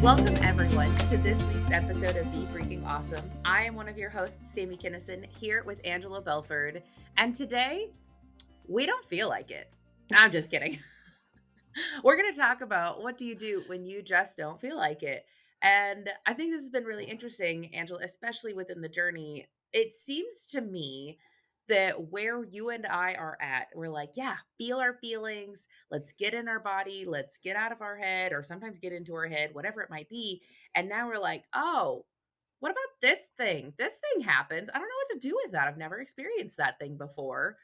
Welcome, everyone, to this week's episode of Be Freaking Awesome. I am one of your hosts, Sami Kinnison, here with Angela Belford. And today, we don't feel like it. I'm just kidding. We're going to talk about what do you do when you just don't feel like it. And I think this has been really interesting, Angela, especially within the journey. It seems to me that where you and I are at, we're like, yeah, feel our feelings. Let's get in our body. Let's get out of our head, or sometimes get into our head, whatever it might be. And now we're like, oh, what about this thing? This thing happens. I don't know what to do with that. I've never experienced that thing before.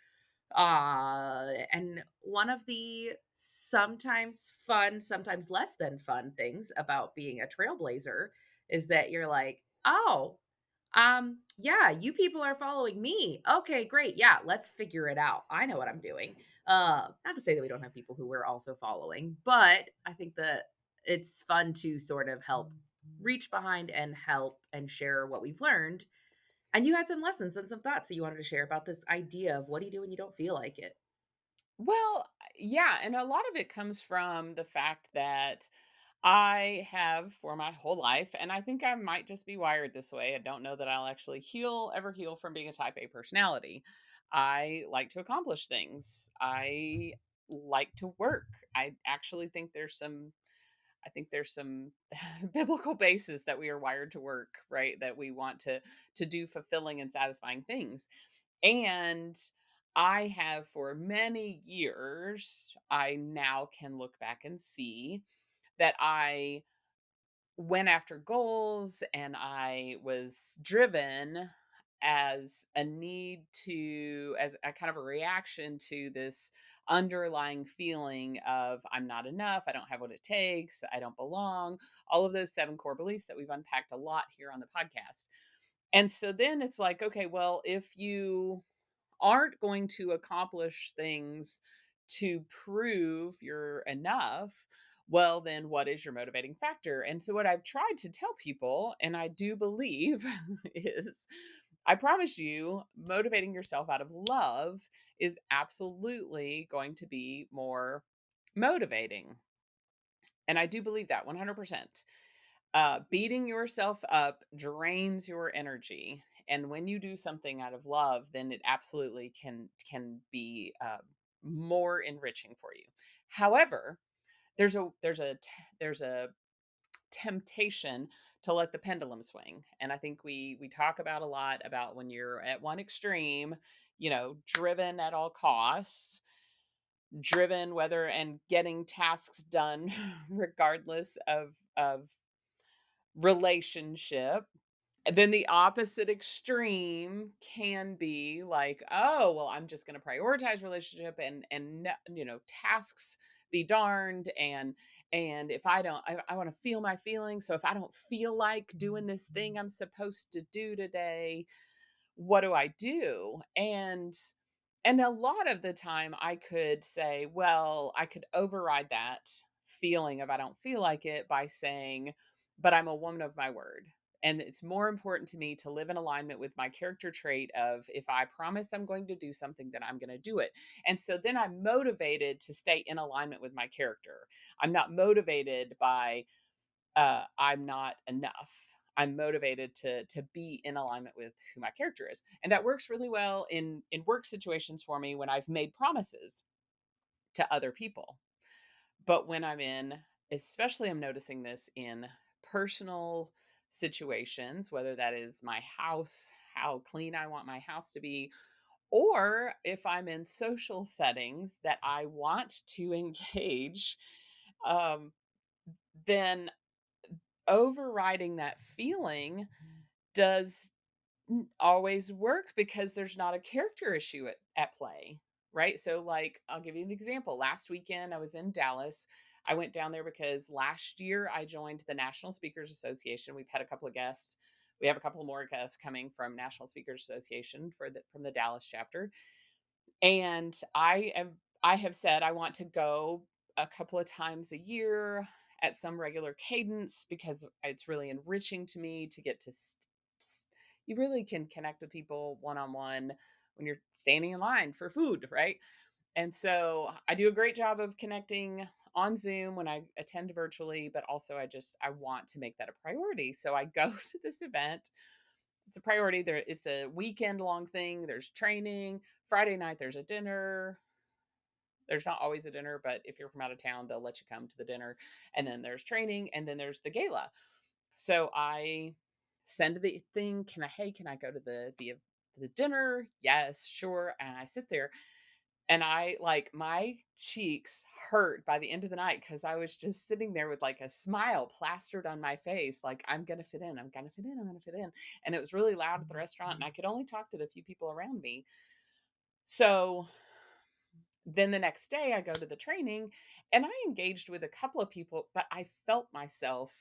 And one of the sometimes fun, sometimes less than fun things about being a trailblazer is that you're like, oh, yeah, you people are following me. Okay, great. Yeah, let's figure it out. I know what I'm doing. Not to say that we don't have people who we're also following, but I think that it's fun to sort of help reach behind and help and share what we've learned. And you had some lessons and some thoughts that you wanted to share about this idea of what do you do when you don't feel like it? Well, yeah, and a lot of it comes from the fact that I have for my whole life, and I think I might just be wired this way. I don't know that I'll actually ever heal from being a type A personality. I like to accomplish things. I like to work. I actually think there's some biblical basis that we are wired to work, right? That we want to do fulfilling and satisfying things. And I have for many years, I now can look back and see that I went after goals and I was driven as a need to, as a kind of a reaction to this underlying feeling of I'm not enough, I don't have what it takes, I don't belong, all of those seven core beliefs that we've unpacked a lot here on the podcast. And so then it's like, okay, well, if you aren't going to accomplish things to prove you're enough, well, then what is your motivating factor? And so, what I've tried to tell people, and I do believe, is I promise you, motivating yourself out of love is absolutely going to be more motivating. And I do believe that 100%. Beating yourself up drains your energy, and when you do something out of love, then it absolutely can be more enriching for you. However, there's a temptation to let the pendulum swing, and I think we talk about a lot about when you're at one extreme, driven at all costs, driven whether and getting tasks done regardless of relationship. And then the opposite extreme can be like, oh, well, I'm just going to prioritize relationship and tasks be darned. And if I don't, I want to feel my feelings. So if I don't feel like doing this thing I'm supposed to do today, what do I do? And a lot of the time I could say, well, I could override that feeling of I don't feel like it by saying, but I'm a woman of my word. And it's more important to me to live in alignment with my character trait of if I promise I'm going to do something, then I'm going to do it. And so then I'm motivated to stay in alignment with my character. I'm not motivated by I'm not enough. I'm motivated to be in alignment with who my character is. And that works really well in work situations for me when I've made promises to other people. But when I'm in, especially I'm noticing this in personal situations, whether that is my house, how clean I want my house to be, or if I'm in social settings that I want to engage, um, then overriding that feeling does always work because there's not a character issue at play, right? So, like, I'll give you an example. Last weekend, I was in Dallas. I went down there because last year I joined the National Speakers Association. We've had a couple of guests. We have a couple more guests coming from National Speakers Association from the Dallas chapter. And I have said I want to go a couple of times a year at some regular cadence because it's really enriching to me to get to you really can connect with people one on one when you're standing in line for food, right? And so I do a great job of connecting on Zoom when I attend virtually, but also I want to make that a priority. So I go to this event. It's a priority. There it's a weekend long thing. There's training. Friday night there's a dinner. There's not always a dinner, but if you're from out of town, they'll let you come to the dinner. And then there's training and then there's the gala. So I send the thing, can I go to the dinner? Yes, sure. And I sit there and I like my cheeks hurt by the end of the night because I was just sitting there with like a smile plastered on my face, like I'm gonna fit in, I'm gonna fit in, I'm gonna fit in. And it was really loud at the restaurant, and I could only talk to the few people around me. So then the next day I go to the training and I engaged with a couple of people, but I felt myself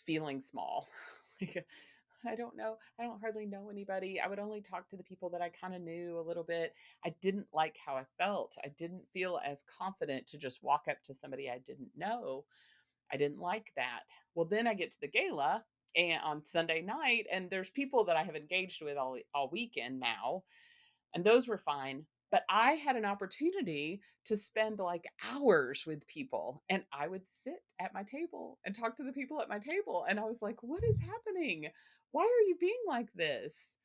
feeling small. Like, I don't know. I don't hardly know anybody. I would only talk to the people that I kind of knew a little bit. I didn't like how I felt. I didn't feel as confident to just walk up to somebody I didn't know. I didn't like that. Well, then I get to the gala and on Sunday night, and there's people that I have engaged with all weekend now, and those were fine. But I had an opportunity to spend like hours with people, and I would sit at my table and talk to the people at my table. And I was like, what is happening? Why are you being like this?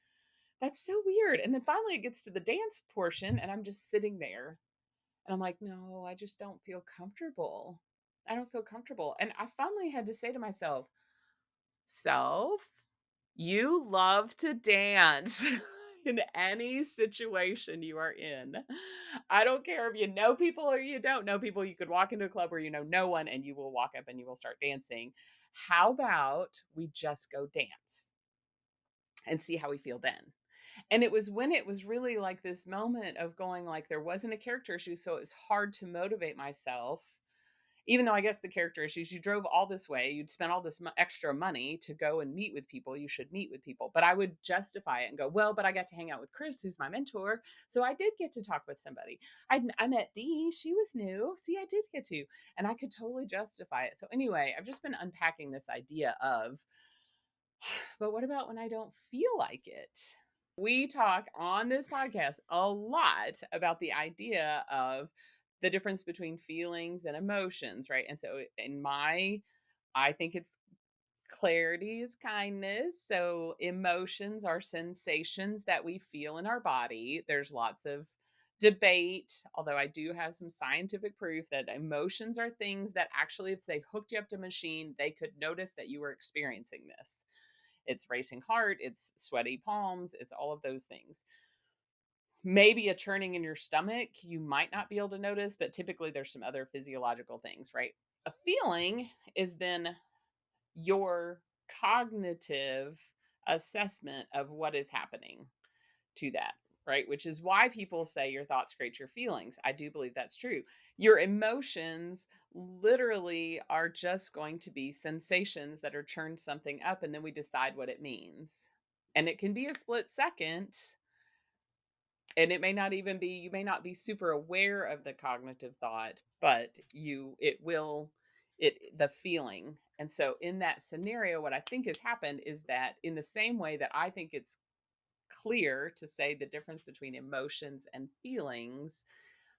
That's so weird. And then finally it gets to the dance portion, and I'm just sitting there and I'm like, no, I just don't feel comfortable. I don't feel comfortable. And I finally had to say to myself, self, you love to dance in any situation you are in. I don't care if you know people or you don't know people. You could walk into a club where you know no one and you will walk up and you will start dancing. How about we just go dance and see how we feel then? And it was when it was really like this moment of going like there wasn't a character issue, so it was hard to motivate myself. Even though I guess the character issues, you drove all this way, you'd spent all this extra money to go and meet with people. You should meet with people. But I would justify it and go, well, but I got to hang out with Chris, who's my mentor. So I did get to talk with somebody. I met Dee. She was new. See, I did get to. And I could totally justify it. So anyway, I've just been unpacking this idea of, but what about when I don't feel like it? We talk on this podcast a lot about the idea of the difference between feelings and emotions, right? And so I think it's clarity is kindness. So emotions are sensations that we feel in our body. There's lots of debate, although I do have some scientific proof that emotions are things that actually, if they hooked you up to a machine, they could notice that you were experiencing this. It's racing heart, it's sweaty palms, it's all of those things. Maybe a churning in your stomach, you might not be able to notice, but typically there's some other physiological things, right? A feeling is then your cognitive assessment of what is happening to that, right? Which is why people say your thoughts create your feelings. I do believe that's true. Your emotions literally are just going to be sensations that are churned something up, and then we decide what it means. And it can be a split second, and it may not even be, you may not be super aware of the cognitive thought, but the feeling. And so in that scenario, what I think has happened is that in the same way that I think it's clear to say the difference between emotions and feelings,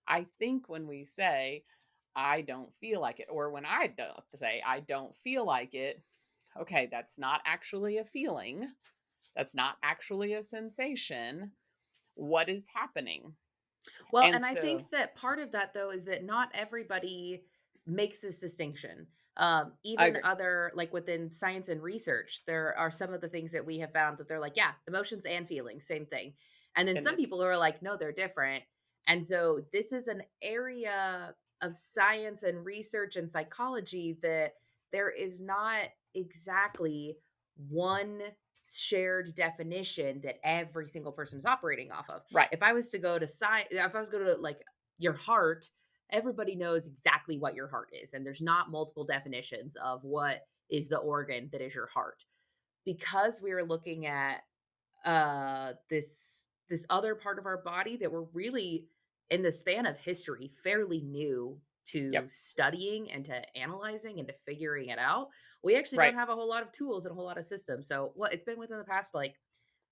I think when we say, I don't feel like it, or when I don't say, I don't feel like it, okay, that's not actually a feeling. That's not actually a sensation. What is happening? Well, And and I so think that part of that though is that not everybody makes this distinction. I Even agree. other like within science and research, there are some of the things that we have found that they're like, yeah, emotions and feelings, same thing. And then And some it's people who are like, no, they're different. And so this is an area of science and research and psychology that there is not exactly one shared definition that every single person is operating off of. right. If I was to go to science, if I was to go to like your heart, everybody knows exactly what your heart is. And there's not multiple definitions of what is the organ that is your heart. Because we are looking at this other part of our body that we're really in the span of history fairly new to Yep. studying and to analyzing and to figuring it out. We actually don't Right. have a whole lot of tools and a whole lot of systems. So what it's been within the past like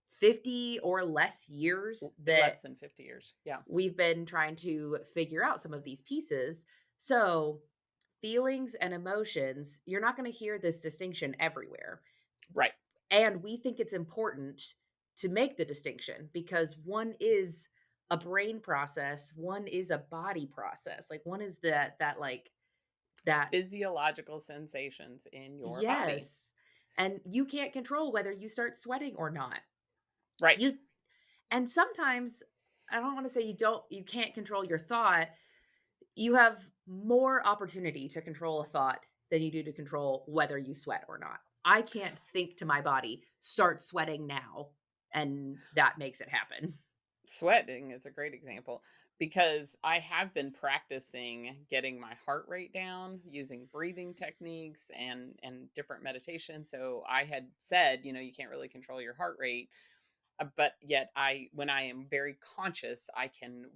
50 or less years that Less than 50 years. Yeah. we've been trying to figure out some of these pieces. So, feelings and emotions, you're not going to hear this distinction everywhere. Right. And we think it's important to make the distinction because one is a brain process, one is a body process. Like one is that like that Physiological sensations in your body. yes. And you can't control whether you start sweating or not. Right. You and sometimes I don't want to say you can't control your thought. You have more opportunity to control a thought than you do to control whether you sweat or not. I can't think to my body, "Start sweating now," and that makes it happen. Sweating is a great example because I have been practicing getting my heart rate down using breathing techniques and different meditation. So I had said, you can't really control your heart rate, but yet when I am very conscious, I can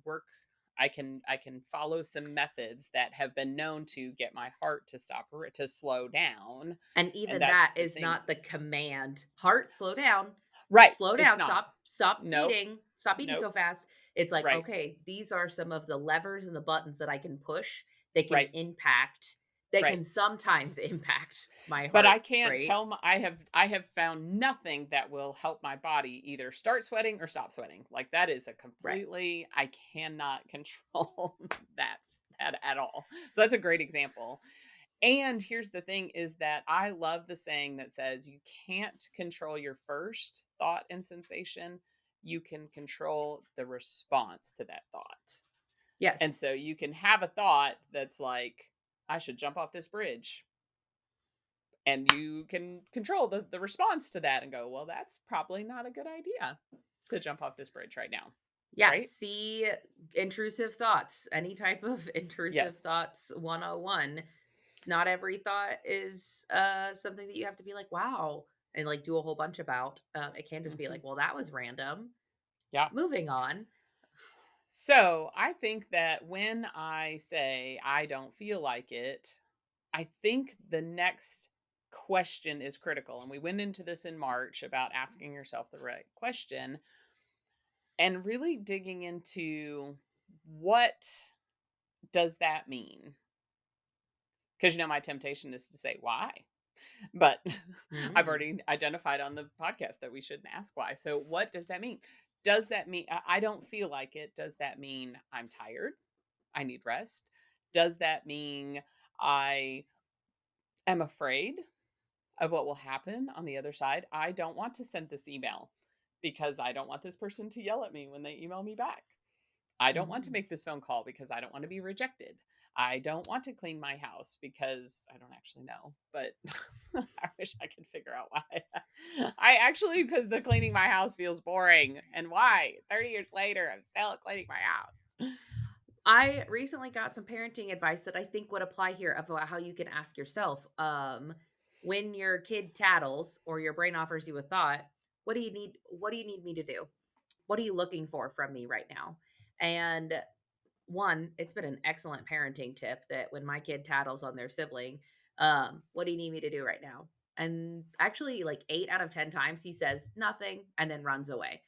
follow some methods that have been known to get my heart to slow down. And And even that's that the is thing. not the command, "Heart, Right. slow It's down, not. Nope. stop beating Nope. so fast." It's like, Right. "Okay, these are some of the levers and the buttons that I can push, they can Right. impact they Right. can sometimes impact my But I heart can't rate." tell my I have found nothing that will help my body either start sweating or stop sweating. Like, that is a Right. completely I cannot control that at all. So that's a great example. And here's the thing is that I love the saying that says you can't control your first thought and sensation, you can control the response to that thought. And Yes. so you can have a thought that's like, I should jump off this bridge, and you can control the response to that and go, well, that's probably not a good idea to jump off this bridge right now. Yeah, Right? see intrusive thoughts, any type of intrusive Yes. thoughts 101. Not every thought is something that you have to be like, wow, and like do a whole bunch about. It can just be Hmm. like, well, that was random. Yeah. Moving on. So I think that when I say I don't feel like it, I think the next question is critical. And we went into this in March about asking yourself the right question and really digging into what does that mean? Because my temptation is to say why. But I've Mm. already identified on the podcast that we shouldn't ask why. So what does that mean? Does that mean I don't feel like it? Does that mean I'm tired? I need rest? Does that mean I am afraid of what will happen on the other side? I don't want to send this email because I don't want this person to yell at me when they email me back. I don't want to Mm. make this phone call because I don't want to be rejected. I don't want to clean my house because I don't actually know, but I wish I could figure out why. Because the cleaning my house feels boring. And why? 30 years later, I'm still cleaning my house. I recently got some parenting advice that I think would apply here about how you can ask yourself, when your kid tattles or your brain offers you a thought, what do you need? What do you need me to do? What are you looking for from me right now? And one, it's been an excellent parenting tip that when my kid tattles on their sibling, what do you need me to do right now? And actually, like 8 out of 10 times, he says nothing and then runs away.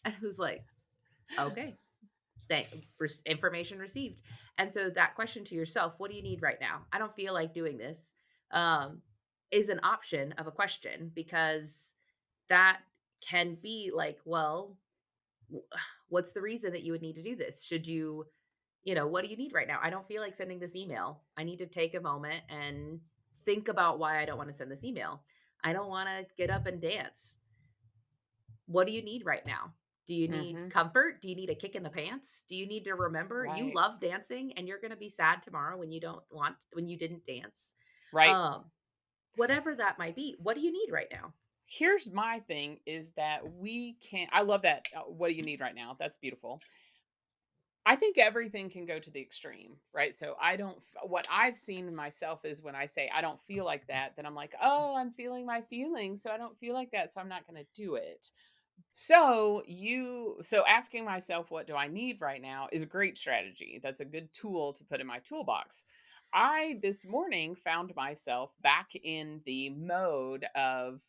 And who's like, okay, information received. And so that question to yourself, what do you need right now? I don't feel like doing this. Um, is an option of a question because that can be like, well, what's the reason that you would need to do this? Should you, what do you need right now? I don't feel like sending this email. I need to take a moment and think about why I don't want to send this email. I don't want to get up and dance. What do you need right now? Do you need Hmm. comfort? Do you need a kick in the pants? Do you need to remember you Right. love dancing and you're going to be sad tomorrow when you didn't dance? Right. Um, whatever that might be. What do you need right now? Here's my thing is that we can't, I love that. What do you need right now? That's beautiful. I think everything can go to the extreme, right? So what I've seen in myself is when I say I don't feel like that, then I'm like, oh, I'm feeling my feelings. So I don't feel like that. So I'm not going to do it. So asking myself, what do I need right now is a great strategy. That's a good tool to put in my toolbox. I this morning found myself back in the mode of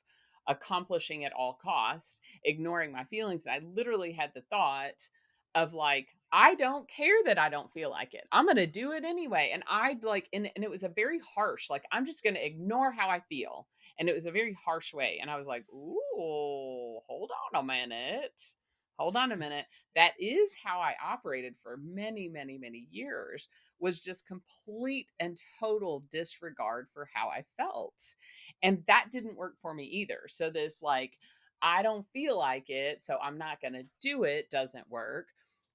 accomplishing at all cost, ignoring my feelings. And I literally had the thought of like, I don't care that I don't feel like it. I'm gonna do it anyway. And I like, and it was a very harsh, like, I'm just gonna ignore how I feel. And it was a very harsh way. And I was like, ooh, hold on a minute. Hold on a minute. That is how I operated for many, many, many years, was just complete and total disregard for how I felt. And that didn't work for me either. So this like, I don't feel like it, so I'm not gonna do it doesn't work,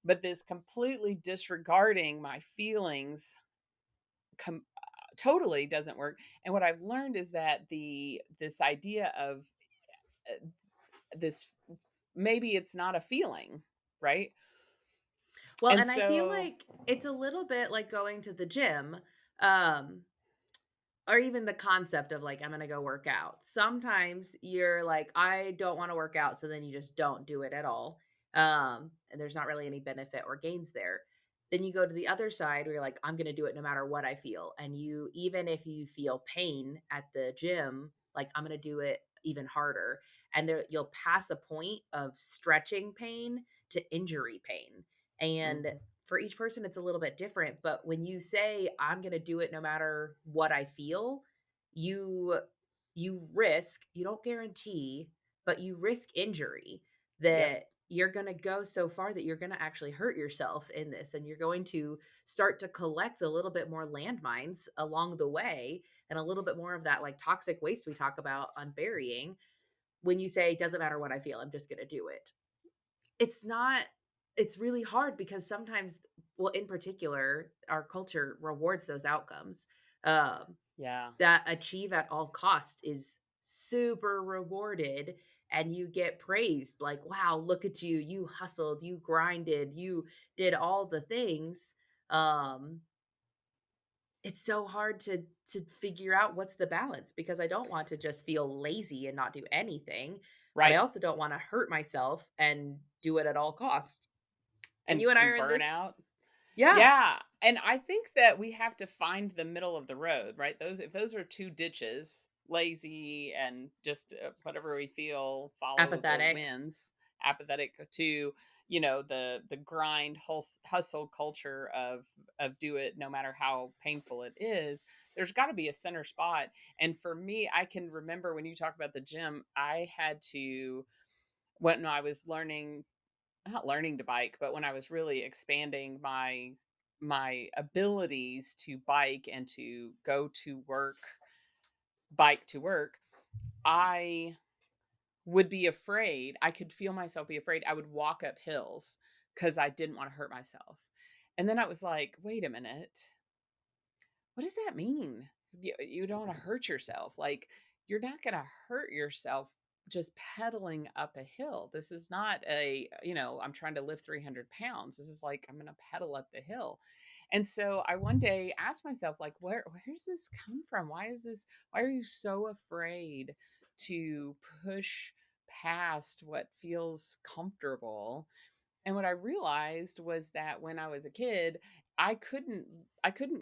but this completely disregarding my feelings totally doesn't work. And what I've learned is that this idea of uh, this maybe it's not a feeling, right? Well, And and I feel so like it's a little bit like going to the gym. Um, Or even the concept of, like, I'm gonna go work out. Sometimes you're like, "I don't wanna work out," so then you just don't do it at all, and there's not really any benefit or gains there. Then you go to the other side where you're like, "I'm gonna do it no matter what I feel," and you even if you feel pain at the gym, like, "I'm gonna do it even harder," and there you'll pass a point of stretching pain to injury pain, and mhm, for each person it's a little bit different, but when you say I'm going to do it no matter what I feel, you you don't guarantee, but you risk injury, yep, that you're going to go so far that you're going to actually hurt yourself in this, and you're going to start to collect a little bit more landmines along the way, and a little bit more of that like toxic waste we talk about on burying. When you say it doesn't matter what I feel, I'm just going to do it, it's not, it's really hard because sometimes, well, in particular, our culture rewards those outcomes, um, yeah, that achieve at all cost is super rewarded, and you get praised like, "Wow, look at you. You hustled, you grinded, you did all the things." Um, it's so hard to figure out what's the balance, because I don't want to just feel lazy and not do anything, but I right. also don't wanna hurt myself and do it at all costs. And you and I And are in this. burnout. Yeah, Yeah, and I think that we have to find the middle of the road, right? Those if those are 2 ditches, lazy and just, whatever we feel, follow the apathetic. winds, apathetic to, the grind, hustle culture of do it no matter how painful it is. There's gotta be a center spot, and for me, I can remember when you talk about the gym, I had to when I was learning not learning to bike, but when I was really expanding my abilities to bike and to go to work, bike to work, I would be afraid. I could feel myself be afraid. I would walk up hills because I didn't want to hurt myself. And then I was like, wait a minute. What does that mean? You don't wanna hurt yourself, like, you're not gonna hurt yourself just pedaling up a hill. This is not I'm trying to lift 300 pounds. This is like, I'm gonna pedal up the hill. And so I one day asked myself, like, where does this come from? Why are you so afraid to push past what feels comfortable? And what I realized was that when I was a kid, I couldn't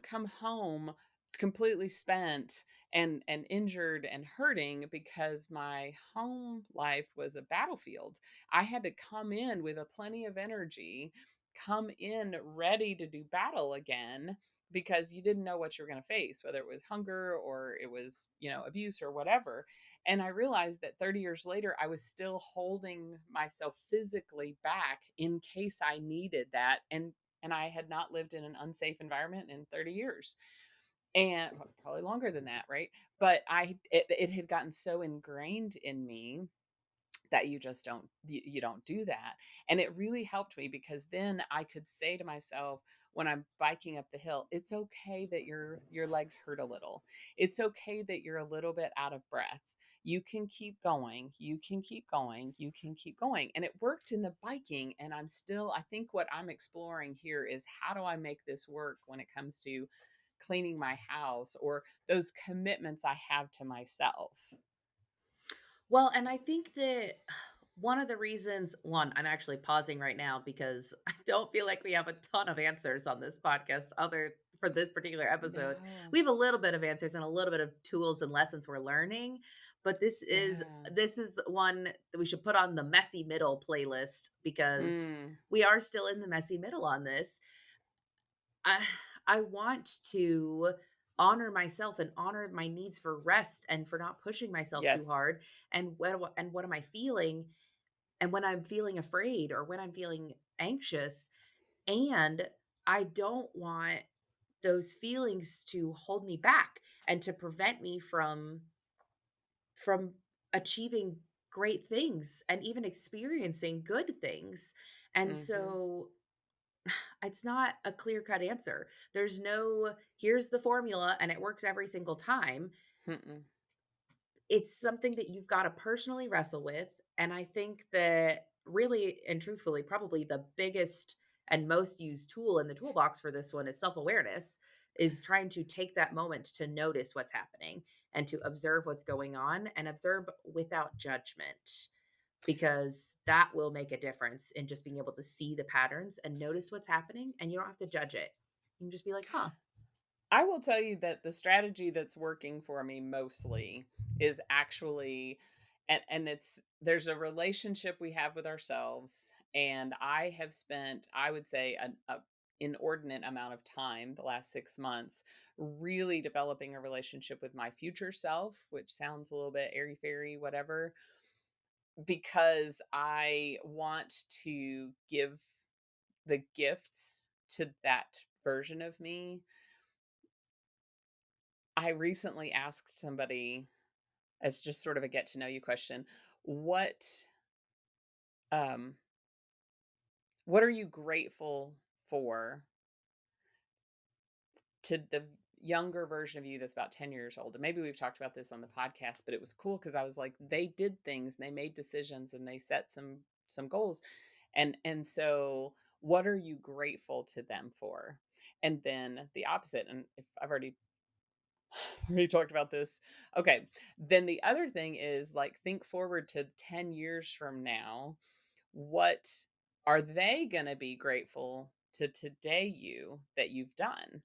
come home completely spent and injured and hurting because my home life was a battlefield. I had to come in with a plenty of energy, come in ready to do battle again because you didn't know what you were going to face, whether it was hunger or it was, abuse or whatever. And I realized that 30 years later, I was still holding myself physically back in case I needed that. And I had not lived in an unsafe environment in 30 years. And probably longer than that, right? But it had gotten so ingrained in me that you don't do that. And it really helped me because then I could say to myself when I'm biking up the hill, it's okay that your legs hurt a little. It's okay that you're a little bit out of breath. You can keep going. You can keep going. You can keep going. And it worked in the biking, and I think what I'm exploring here is how do I make this work when it comes to cleaning my house or those commitments I have to myself. Well, and I think that one of the reasons, one, I'm actually pausing right now because I don't feel like we have a ton of answers on this podcast other for this particular episode. No. We have a little bit of answers and a little bit of tools and lessons we're learning, but Yeah. this is one that we should put on the messy middle playlist because Mm. we are still in the messy middle on this. I I want to honor myself and honor my needs for rest and for not pushing myself too Yes. hard, and what am I feeling, and when I'm feeling afraid or when I'm feeling anxious, and I don't want those feelings to hold me back and to prevent me from achieving great things and even experiencing good things. And Mhm. so it's not a clear-cut answer. There's no, "Here's the formula and it works every single time." Mm-mm. It's something that you've gotta personally wrestle with, and I think that really and truthfully, probably the biggest and most used tool in the toolbox for this one is self-awareness, is trying to take that moment to notice what's happening and to observe what's going on and observe without judgment, because that will make a difference in just being able to see the patterns and notice what's happening, and you don't have to judge it. You can just be like, "Huh." I will tell you that the strategy that's working for me mostly is actually and it's there's a relationship we have with ourselves, and I have spent, I would say, a inordinate amount of time the last 6 months really developing a relationship with my future self, which sounds a little bit airy-fairy, whatever, because I want to give the gifts to that version of me. I recently asked somebody, as just sort of a get to know you question, what um what are you grateful for to the younger version of you that's about 10 years old? And maybe we've talked about this on the podcast, but it was cool because I was like, they did things, and they made decisions, and they set some goals. And so what are you grateful to them for? And then the opposite, and if I've already talked about this. Okay. Then the other thing is, like, think forward to 10 years from now. What are they going to be grateful to today you that you've done?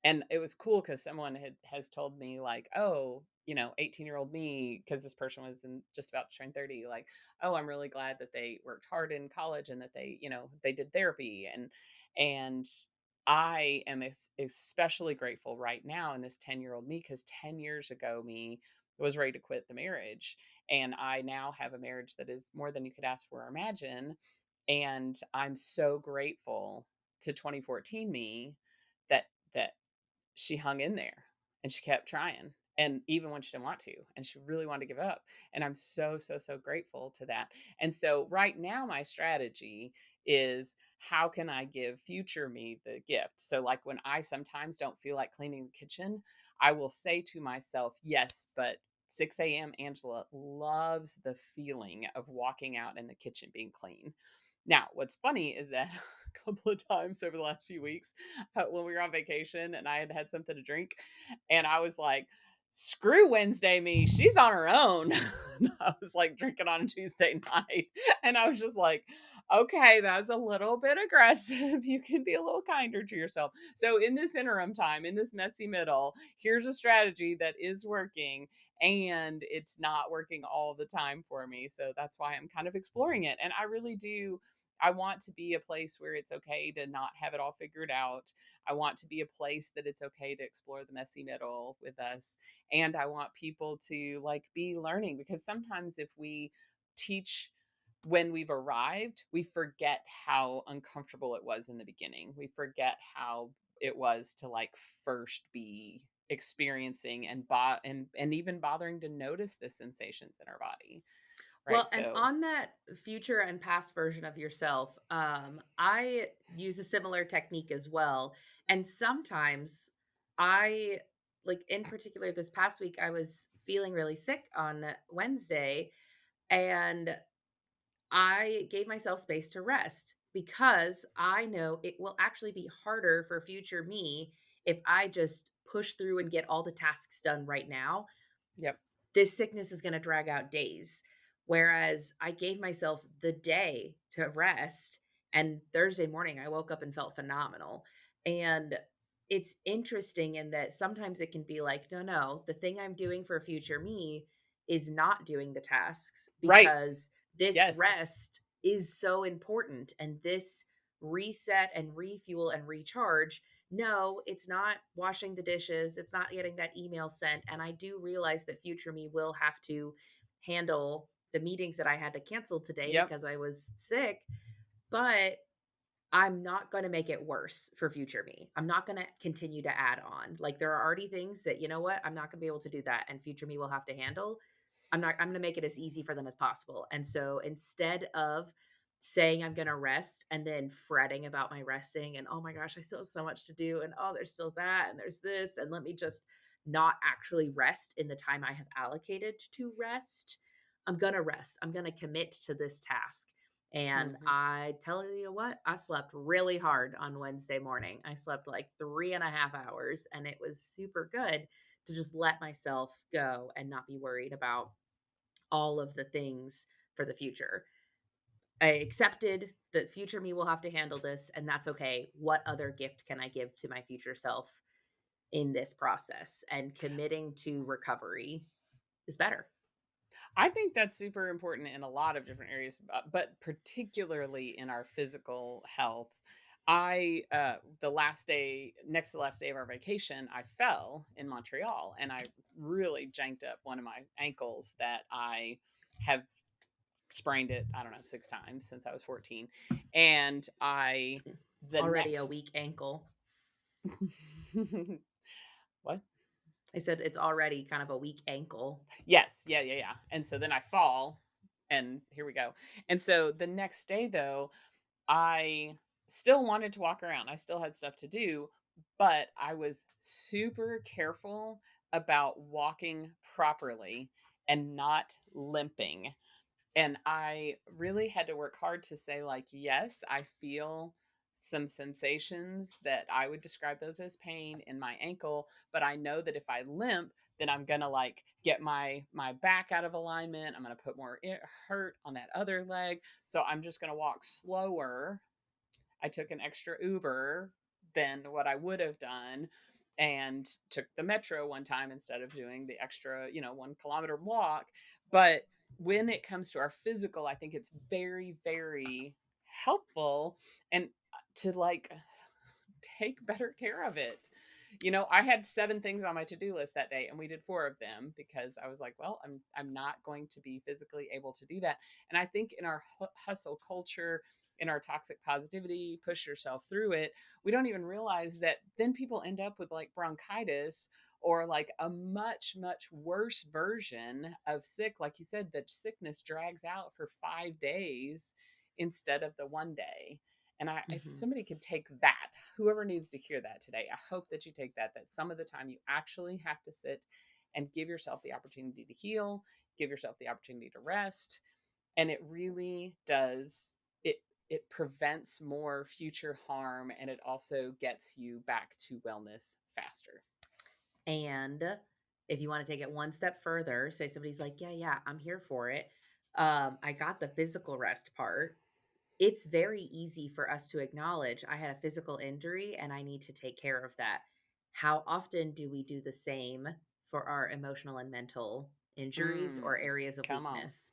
And it was cool because someone has told me, like, "Oh, 18-year-old me," because this person was just about to turn 30, like, "Oh, I'm really glad that they worked hard in college and that they did therapy." And I am especially grateful right now in this 10-year-old me, because 10 years ago me was ready to quit the marriage. And I now have a marriage that is more than you could ask for or imagine. And I'm so grateful to 2014 me that that she hung in there and she kept trying. And even when she didn't want to, and she really wanted to give up. And I'm so, so, so grateful to that. And so right now, my strategy is, how can I give future me the gift? So, like, when I sometimes don't feel like cleaning the kitchen, I will say to myself, yes, but 6 a.m. Angela loves the feeling of walking out in the kitchen being clean. Now, what's funny is that a couple of times over the last few weeks, when we were on vacation and I had had something to drink, and I was like, "Screw Wednesday me, she's on her own." And I was like drinking on a Tuesday night, and I was just like, "Okay, that's a little bit aggressive. You can be a little kinder to yourself." So in this interim time, in this messy middle, here's a strategy that is working, and it's not working all the time for me. So that's why I'm kind of exploring it. And I really do, I want to be a place where it's okay to not have it all figured out. I want to be a place that it's okay to explore the messy middle with us. And I want people to, like, be learning, because sometimes if we teach when we've arrived, we forget how uncomfortable it was in the beginning. We forget how it was to, like, first be experiencing and even bothering to notice the sensations in our body, right? Well, and So, on that future and past version of yourself, I use a similar technique as well. And sometimes I, like in particular, this past week, I was feeling really sick on Wednesday, and I gave myself space to rest because I know it will actually be harder for future me if I just push through and get all the tasks done right now. yep. This sickness is gonna drag out days, whereas I gave myself the day to rest, and Thursday morning, I woke up and felt phenomenal, and it's interesting in that sometimes it can be like, no, no, the thing I'm doing for future me is not doing the tasks Right. because this Yes. rest is so important and this reset and refuel and recharge. No, it's not washing the dishes. It's not getting that email sent. And I do realize that future me will have to handle the meetings that I had to cancel today Yep. because I was sick. But I'm not gonna make it worse for future me. I'm not gonna continue to add on. Like, there are already things that, you know what? I'm not gonna be able to do that, and future me will have to handle. I'm gonna make it as easy for them as possible. And so instead of saying I'm gonna rest and then fretting about my resting and, "Oh my gosh, I still have so much to do," and, "Oh, there's still that, and there's this, and let me just not actually rest in the time I have allocated to rest." I'm gonna rest. I'm gonna commit to this task. And Mhm. I tell you what, I slept really hard on Wednesday morning. I slept like 3.5 hours, and it was super good to just let myself go and not be worried about all of the things for the future. I accepted that future me will have to handle this, and that's okay. What other gift can I give to my future self in this process? And committing to recovery is better. I think that's super important in a lot of different areas, but particularly in our physical health. The last day, next to the last day of our vacation, I fell in Montreal and I really janked up one of my ankles that I have sprained it, I don't know, 6 times since I was 14. And the Already a next, weak ankle. what? I said it's already kind of a weak ankle. Yes. Yeah, yeah, yeah. And so then I fall and here we go. And so the next day though, I still wanted to walk around. I still had stuff to do, but I was super careful about walking properly and not limping. And I really had to work hard to say, like, yes, I feel some sensations that I would describe those as pain in my ankle, but I know that if I limp, then I'm gonna like get my back out of alignment. I'm gonna put more hurt on that other leg. So I'm just gonna walk slower. I took an extra Uber than what I would have done and took the metro one time instead of doing the extra, 1 kilometer walk. But when it comes to our physical, I think it's very, very helpful and to like take better care of it. I had 7 things on my to-do list that day and we did 4 of them because I was like, well, I'm not going to be physically able to do that. And I think in our hustle culture, in our toxic positivity, push yourself through it, we don't even realize that then people end up with like bronchitis or like a much, much worse version of sick. Like you said, the sickness drags out for 5 days instead of the 1 day. And if Mhm. somebody could take that, whoever needs to hear that today, I hope that you take that some of the time you actually have to sit and give yourself the opportunity to heal, give yourself the opportunity to rest. And it really does, it prevents more future harm and it also gets you back to wellness faster. And if you want to take it one step further, say somebody's like, "Yeah, yeah, I'm here for it." I got the physical rest part. It's very easy for us to acknowledge I had a physical injury and I need to take care of that. How often do we do the same for our emotional and mental injuries or Mm, areas of come on. weakness?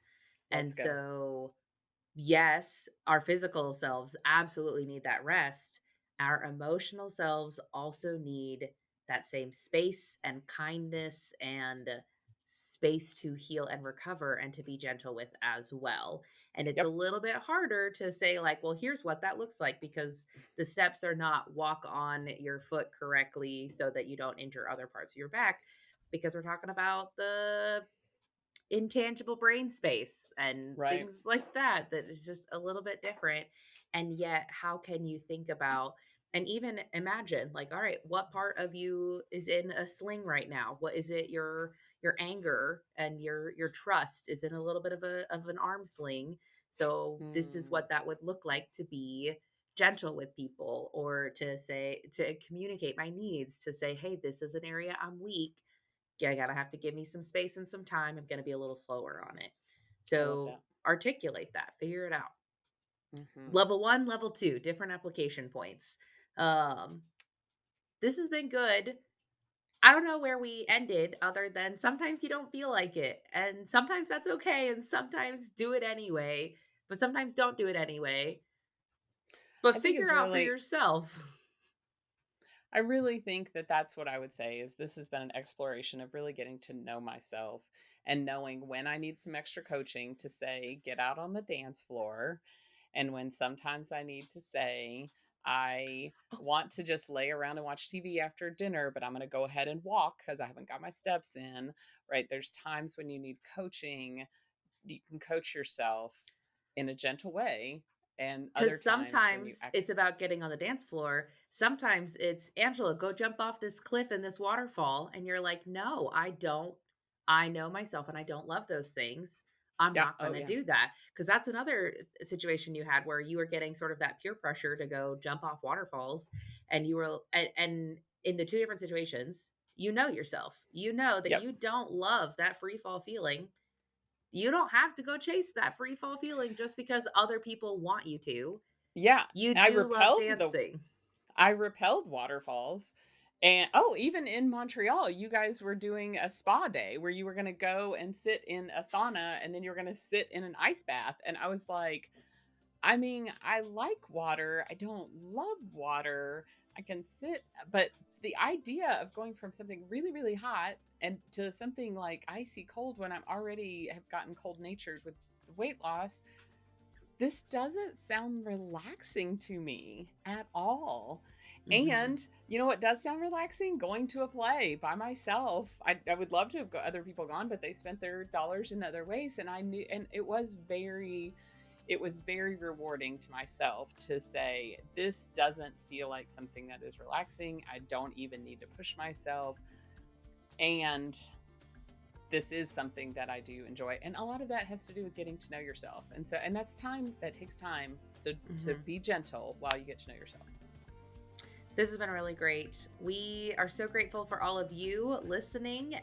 And Let's go. so yes, our physical selves absolutely need that rest. Our emotional selves also need that same space and kindness and space to heal and recover and to be gentle with as well. And it's a Yep. little bit harder to say, like, well, here's what that looks like because the steps are not walk on your foot correctly so that you don't injure other parts of your back because we're talking about the intangible brain space and Right. things like that that is just a little bit different. And yet how can you think about and even imagine, like, all right, what part of you is in a sling right now? What is it? Your anger and your trust is in a little bit of an arm sling. So this is Mm, what that would look like to be gentle with people, or to say, to communicate my needs, to say, hey, this is an area I'm weak. Yeah, I gotta have to give me some space and some time. I'm gonna be a little slower on it. I love So that. articulate that, figure it out. Hmm. Level one, level two, different application points. Um, This has been good. I don't know where we ended other than sometimes you don't feel like it, and sometimes that's okay, and sometimes do it anyway, but sometimes don't do it anyway. But I think figure it's out for really yourself. I really think that that's what I would say is this has been an exploration of really getting to know myself and knowing when I need some extra coaching to say, get out on the dance floor. And when sometimes I need to say, I Oh, want to just lay around and watch TV after dinner, but I'm going to go ahead and walk because I haven't got my steps in, right? There's times when you need coaching. You can coach yourself in a gentle way. And other 'cause times when you sometimes it's about getting on the dance floor. Sometimes it's, "Angela, go jump off this cliff in this waterfall," and you're like, "No, I don't. I know myself and I don't love those things. I'm yeah, not oh gonna yeah, do that." Because that's another situation you had where you were getting sort of that peer pressure to go jump off waterfalls, and you were and in the 2 different situations, you know yourself. You know that yep, you don't love that free fall feeling. You don't have to go chase that free fall feeling just because other people want you to. yeah. You I do love repelled the dancing. I repelled waterfalls. And oh, even in Montreal, you guys were doing a spa day where you were going to go and sit in a sauna and then you were going to sit in an ice bath. And I was like, I mean, I like water. I don't love water. I can sit, but the idea of going from something really, really hot and to something like icy cold when I'm already have gotten cold natured with weight loss, this doesn't sound relaxing to me at all. Mhm. And you know what does sound relaxing? Going to a play by myself. I would love to have other people gone, but they spent their dollars in other ways. And I knew, and it was very rewarding to myself to say, this doesn't feel like something that is relaxing. I don't even need to push myself. And this is something that I do enjoy. And a lot of that has to do with getting to know yourself. And so, and that's time that takes time. So Mhm. be gentle while you get to know yourself. This has been really great. We are so grateful for all of you listening,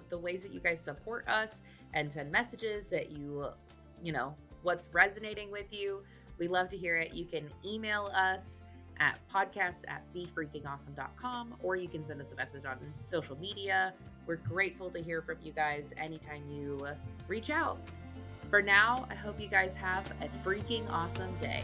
the ways that you guys support us and send messages that you know, what's resonating with you. We love to hear it. You can email us at podcast@befreakingawesome.com, or you can send us a message on social media. We're grateful to hear from you guys anytime you reach out. For now, I hope you guys have a freaking awesome day.